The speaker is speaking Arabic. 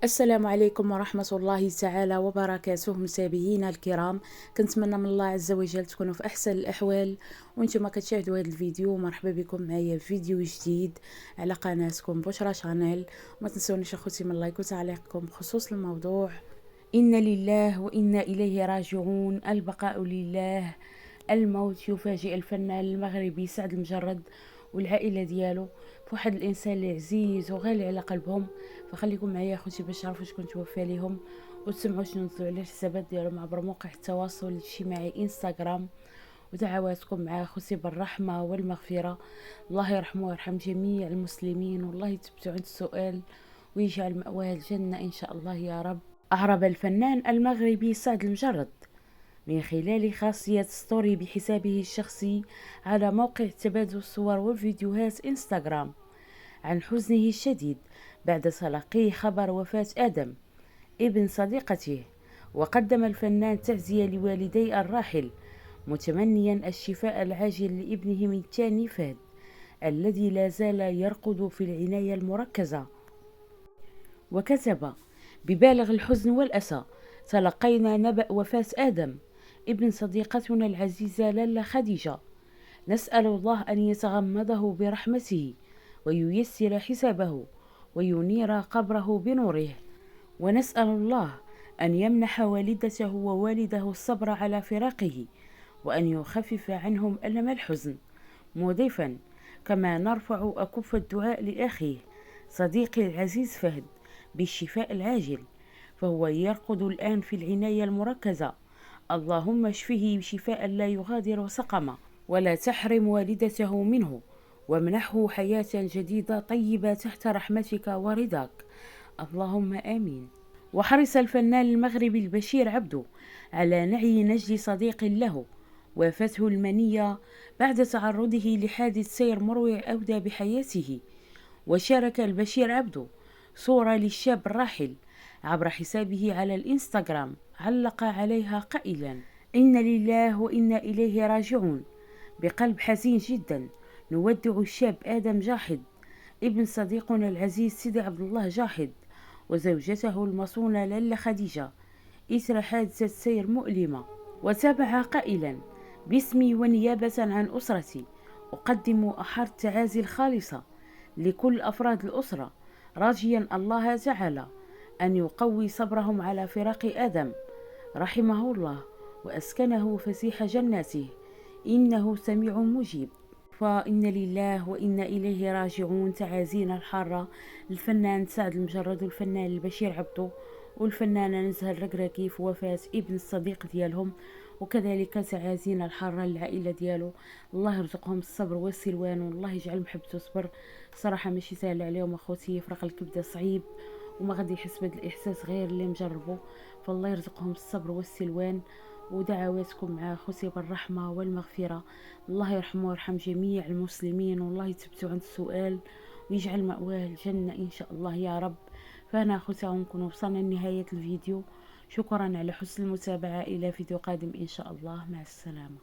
السلام عليكم ورحمة الله تعالى وبركاته متابعينا الكرام. كنتمنى من الله عز وجل تكونوا في أحسن الأحوال وانتم كتشاهدوا هذا الفيديو. مرحبا بكم معايا في فيديو جديد على قناتكم بشرى شانيل. وما تنسونيش اخوتي من لايك وتعليقكم بخصوص الموضوع. إن لله وإنا إليه راجعون، البقاء لله. الموت يفاجئ الفنان المغربي سعد المجرد والعائله ديالو فواحد الانسان اللي عزيز وغالي على قلبهم. فخليكم معايا اخوتي باش تعرفوا شكون توفى ليهم وتسمعوا شنو نزلوا على الحسابات ديالهم عبر مواقع التواصل الاجتماعي انستغرام. ودعواتكم مع اخوتي بالرحمه والمغفره. الله يرحمه ويرحم جميع المسلمين، والله يثبتوا عند السؤال ويجعل مأواه الجنه ان شاء الله يا رب. أعرب الفنان المغربي سعد المجرد من خلال خاصية ستوري بحسابه الشخصي على موقع تبادل الصور والفيديوهات انستغرام عن حزنه الشديد بعد تلقيه خبر وفاة آدم ابن صديقته. وقدم الفنان تعزية لوالدي الراحل متمنيا الشفاء العاجل لابنهم الثاني فهد الذي لا زال يرقد في العناية المركزة. وكتب: ببالغ الحزن والأسى تلقينا نبأ وفاة آدم ابن صديقتنا العزيزة لالا خديجة. نسأل الله أن يتغمده برحمته وييسر حسابه وينير قبره بنوره. ونسأل الله أن يمنح والدته ووالده الصبر على فراقه وأن يخفف عنهم ألم الحزن. مضيفا: كما نرفع أكف الدعاء لأخيه صديقي العزيز فهد بالشفاء العاجل، فهو يرقد الآن في العناية المركزة. اللهم اشفه شفاء لا يغادر سقما ولا تحرم والدته منه، وامنحه حياة جديدة طيبة تحت رحمتك ورضاك، اللهم آمين. وحرص الفنان المغربي البشير عبده على نعي نجل صديق له وافته المنية بعد تعرضه لحادث سير مروع أودى بحياته. وشارك البشير عبده صورة للشاب الراحل عبر حسابه على الإنستغرام، علق عليها قائلا: إن لله وإنا إليه راجعون. بقلب حزين جدا نودع الشاب آدم جاحد ابن صديقنا العزيز سيدي عبد الله جاحد وزوجته المصونة لالا خديجة إثر حادثة سير مؤلمة. وتابع قائلا: باسمي ونيابة عن أسرتي أقدم أحر التعازي الخالصة لكل أفراد الأسرة، راجيا الله تعالى أن يقوي صبرهم على فراق آدم رحمه الله وأسكنه فسيح جناته إنه سميع مجيب. فإن لله وإنا إليه راجعون. تعازينا الحارة للفنان سعد المجرد والفنان البشير عبدو والفنانة نزهة الركراكي في وفاة ابن الصديق ديالهم، وكذلك تعازينا الحارة للعائلة ديالو. الله يرزقهم الصبر والسلوان والله يجعل محبته صبر. صراحة ماشي سهل عليهم اخوتي، فرق الكبدة صعيب وما غادي يحس بهذا الاحساس غير اللي مجربه. فالله يرزقهم الصبر والسلوان. ودعواتكم مع اخوتي بالرحمه والمغفره. الله يرحمه ويرحم جميع المسلمين، والله يثبتوا عند السؤال ويجعل مأواه الجنه ان شاء الله يا رب. فانا اخوتي نكون وصلنا لنهايه الفيديو. شكرا على حسن المتابعه، الى فيديو قادم ان شاء الله، مع السلامه.